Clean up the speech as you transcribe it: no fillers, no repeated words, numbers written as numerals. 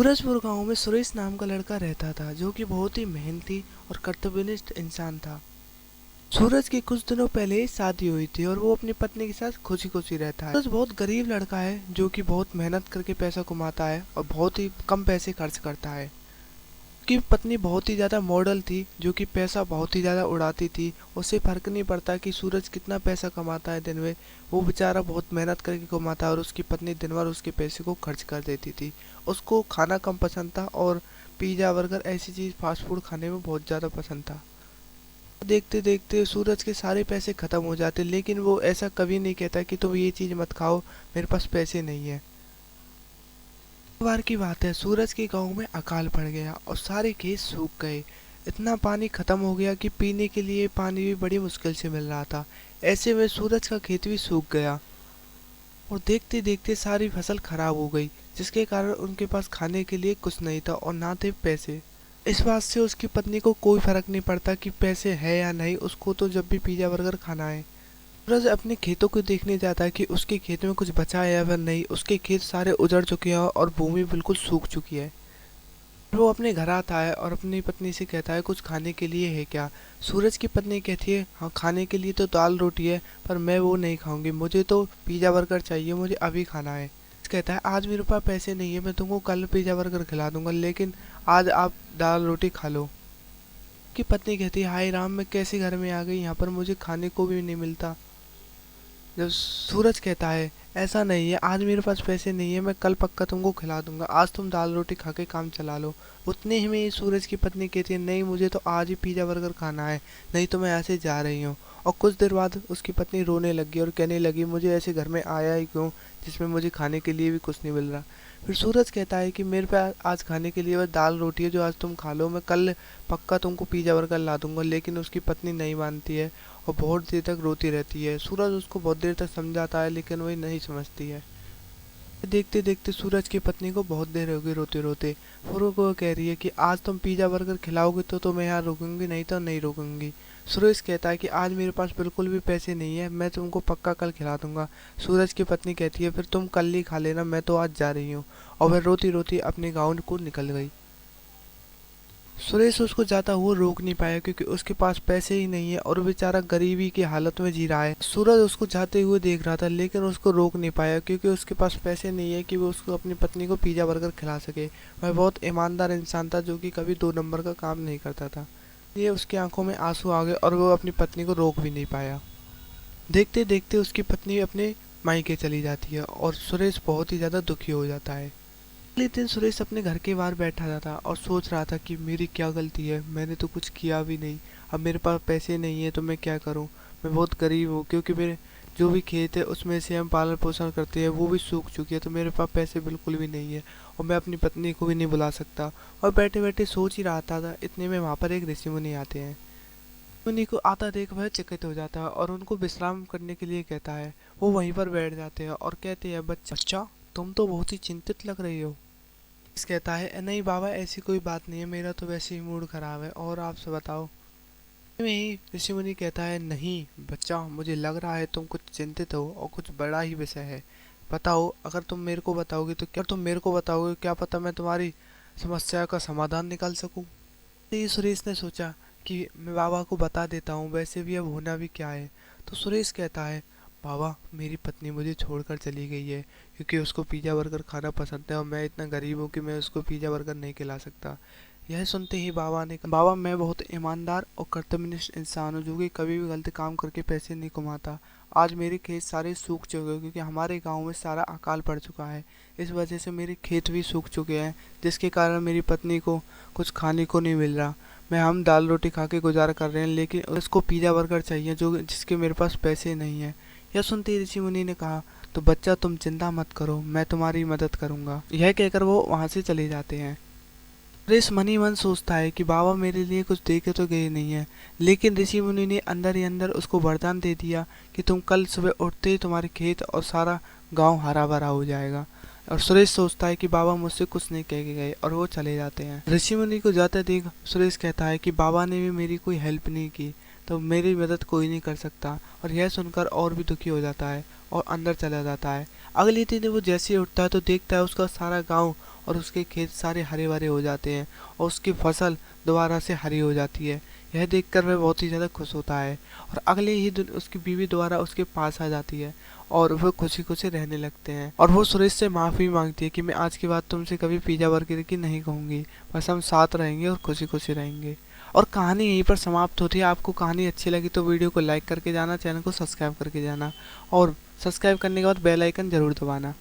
सूरजपुर गांव में सुरेश नाम का लड़का रहता था जो कि बहुत ही मेहनती और कर्तव्यनिष्ठ इंसान था। सूरज की कुछ दिनों पहले ही शादी हुई थी और वो अपनी पत्नी के साथ खुशी खुशी रहता है। सूरज बहुत गरीब लड़का है जो कि बहुत मेहनत करके पैसा कमाता है और बहुत ही कम पैसे खर्च करता है। उसकी पत्नी बहुत ही ज़्यादा मॉडल थी जो कि पैसा बहुत ही ज़्यादा उड़ाती थी। उसे फर्क नहीं पड़ता कि सूरज कितना पैसा कमाता है दिन में। वो बेचारा बहुत मेहनत करके कमाता है और उसकी पत्नी दिन भर उसके पैसे को खर्च कर देती थी। उसको खाना कम पसंद था और पिज़्ज़ा बर्गर ऐसी चीज़ फास्ट फूड खाने में बहुत ज़्यादा पसंद था। देखते देखते सूरज के सारे पैसे ख़त्म हो जाते, लेकिन वो ऐसा कभी नहीं कहता कि तुम ये चीज़ मत खाओ, मेरे पास पैसे नहीं है। एक बार की बात है, सूरज के गांव में अकाल पड़ गया और सारे खेत सूख गए। इतना पानी खत्म हो गया कि पीने के लिए पानी भी बड़ी मुश्किल से मिल रहा था। ऐसे में सूरज का खेत भी सूख गया और देखते देखते सारी फसल खराब हो गई, जिसके कारण उनके पास खाने के लिए कुछ नहीं था और ना थे पैसे। इस बात से उसकी पत्नी को कोई फर्क नहीं पड़ता कि पैसे है या नहीं, उसको तो जब भी पिज़्ज़ा बर्गर खाना है। सूरज अपने खेतों को देखने जाता है कि उसके खेत में कुछ बचा है या फिर नहीं। उसके खेत सारे उजड़ चुके हैं और भूमि बिल्कुल सूख चुकी है। वो अपने घर आता है और अपनी पत्नी से कहता है कुछ खाने के लिए है क्या। सूरज की पत्नी कहती है हाँ, खाने के लिए तो दाल रोटी है, पर मैं वो नहीं खाऊंगी, मुझे तो पिज़्ज़ा बर्गर चाहिए, मुझे अभी खाना है। कहता है आज मेरे पास पैसे नहीं है, मैं तुमको कल पिज़्ज़ा बर्गर खिला दूंगा, लेकिन आज आप दाल रोटी खा लो। की पत्नी कहती है हाय राम, मैं कैसे घर में आ गई, यहाँ पर मुझे खाने को भी नहीं मिलता। जब सूरज कहता है ऐसा नहीं है, आज मेरे पास पैसे नहीं है, मैं कल पक्का तुमको खिला दूंगा, आज तुम दाल रोटी खा के काम चला लो। उतने ही में सूरज की पत्नी कहती है नहीं, मुझे तो आज ही पिज़्ज़ा बर्गर खाना है, नहीं तो मैं ऐसे जा रही हूँ। और कुछ देर बाद उसकी पत्नी रोने लगी और कहने लगी मुझे ऐसे घर में आया ही क्यों जिसमें मुझे खाने के लिए भी कुछ नहीं मिल रहा। फिर सूरज कहता है कि मेरे पे आज खाने के लिए बस दाल रोटी है जो आज तुम खा लो, मैं कल पक्का तुमको पिज़्ज़ा बर्गर ला दूंगा। लेकिन उसकी पत्नी नहीं मानती है और बहुत देर तक रोती रहती है। सूरज उसको बहुत देर तक समझाता है लेकिन वही नहीं समझती है। देखते देखते सूरज की पत्नी को बहुत देर हो गई रोते रोते। फिर वो कह रही है कि आज तुम पिज़्ज़ा बर्गर खिलाओगे तो मैं यहाँ रुकूंगी, नहीं तो नहीं रुकूंगी। सूरज कहता है कि आज मेरे पास बिल्कुल भी पैसे नहीं है, मैं तुमको पक्का कल खिला दूंगा। सूरज की पत्नी कहती है फिर तुम कल ही खा लेना, मैं तो आज जा रही हूँ। और वह रोती रोती अपने गाँव को निकल गई। सुरेश उसको जाता हुआ रोक नहीं पाया क्योंकि उसके पास पैसे ही नहीं है और वो बेचारा गरीबी की हालत में जी रहा है। सूरज उसको जाते हुए देख रहा था लेकिन उसको रोक नहीं पाया क्योंकि उसके पास पैसे नहीं है कि वो उसको अपनी पत्नी को पिज़्ज़ा बर्गर खिला सके। वह बहुत ईमानदार इंसान था जो कि कभी दो नंबर का काम नहीं करता था। ये उसकी आंखों में आंसू आ गए और वो अपनी पत्नी को रोक भी नहीं पाया। देखते देखते उसकी पत्नी अपने मायके चली जाती है और सुरेश बहुत ही ज़्यादा दुखी हो जाता है। अगले दिन सुरेश अपने घर के बाहर बैठा था और सोच रहा था कि मेरी क्या गलती है, मैंने तो कुछ किया भी नहीं। अब मेरे पास पैसे नहीं है तो मैं क्या करूं। मैं बहुत गरीब हूँ क्योंकि मेरे जो भी खेत है उसमें से हम पालन पोषण करते हैं वो भी सूख चुकी है, तो मेरे पास पैसे बिल्कुल भी नहीं है और मैं अपनी पत्नी को भी नहीं बुला सकता। और बैठे बैठे सोच ही रहा था, इतने में वहाँ पर एक ऋषि मुनि आते हैं। मुनि को आता देख वह चकित हो जाता है और उनको विश्राम करने के लिए कहता है। वो वहीं पर बैठ जाते हैं और कहते हैं बच्चा, तुम तो बहुत ही चिंतित लग रही हो। कहता है नहीं बाबा, ऐसी कोई बात नहीं है, मेरा तो वैसे ही मूड खराब है, और आपसे बताओ। में ही ऋषि मुनि कहता है नहीं बच्चा, मुझे लग रहा है तुम कुछ चिंतित हो और कुछ बड़ा ही विषय है। बताओ, अगर तुम मेरे को बताओगे तो क्या क्या पता मैं तुम्हारी समस्या का समाधान निकाल सकूं। तो ये सुरेश ने सोचा कि मैं बाबा को बता देता हूँ, वैसे भी अब होना भी क्या है। तो सुरेश कहता है बाबा, मेरी पत्नी मुझे छोड़कर चली गई है क्योंकि उसको पिज़्ज़ा बर्गर खाना पसंद है और मैं इतना गरीब हूँ कि मैं उसको पिज़्ज़ा बर्गर नहीं खिला सकता। यह सुनते ही बाबा ने कहा बाबा, मैं बहुत ईमानदार और कर्तव्यनिष्ठ इंसान हूँ जो कि कभी भी गलत काम करके पैसे नहीं कमाता। आज मेरे खेत सारे सूख चुके हैं क्योंकि हमारे गांव में सारा अकाल पड़ चुका है। इस वजह से मेरे खेत भी सूख चुके हैं, जिसके कारण मेरी पत्नी को कुछ खाने को नहीं मिल रहा। हम दाल रोटी खा के गुजारा कर रहे हैं, लेकिन उसको पिज़्ज़ा बर्गर चाहिए जो जिसके मेरे पास पैसे नहीं है। यह सुनते ही ऋषि मुनि ने कहा तो बच्चा, तुम चिंता मत करो, मैं तुम्हारी मदद करूंगा। यह कहकर वो वहां से चले जाते हैं। सुरेश मन ही मन सोचता है कि बाबा मेरे लिए कुछ दे के तो गए नहीं है, लेकिन ऋषि मुनि ने अंदर ही अंदर उसको वरदान दे दिया कि तुम कल सुबह उठते ही तुम्हारे खेत और सारा गांव हरा भरा हो जाएगा। और सुरेश सोचता है कि बाबा मुझसे कुछ नहीं कह के गए, और वो चले जाते हैं। ऋषि मुनि को जाते देख सुरेश कहता है कि बाबा ने भी मेरी कोई हेल्प नहीं की तो मेरी मदद कोई नहीं कर सकता। और यह सुनकर और भी दुखी हो जाता है और अंदर चला जाता है। अगले दिन वो जैसे ही उठता है तो देखता है उसका सारा गांव और उसके खेत सारे हरे भरे हो जाते हैं और उसकी फसल दोबारा से हरी हो जाती है। यह देखकर वह बहुत ही ज़्यादा खुश होता है और अगले ही दिन उसकी बीवी दोबारा उसके पास आ जाती है और वह खुशी खुशी रहने लगते हैं। और वो सुरेश से माफ़ी मांगती है कि मैं आज के बाद तुमसे कभी पिज़्ज़ा बर्गर की नहीं कहूँगी, बस हम साथ रहेंगे और खुशी खुशी रहेंगे। और कहानी यहीं पर समाप्त होती है। आपको कहानी अच्छी लगी तो वीडियो को लाइक करके जाना, चैनल को सब्सक्राइब करके जाना और सब्सक्राइब करने के बाद बेल आइकन जरूर दबाना।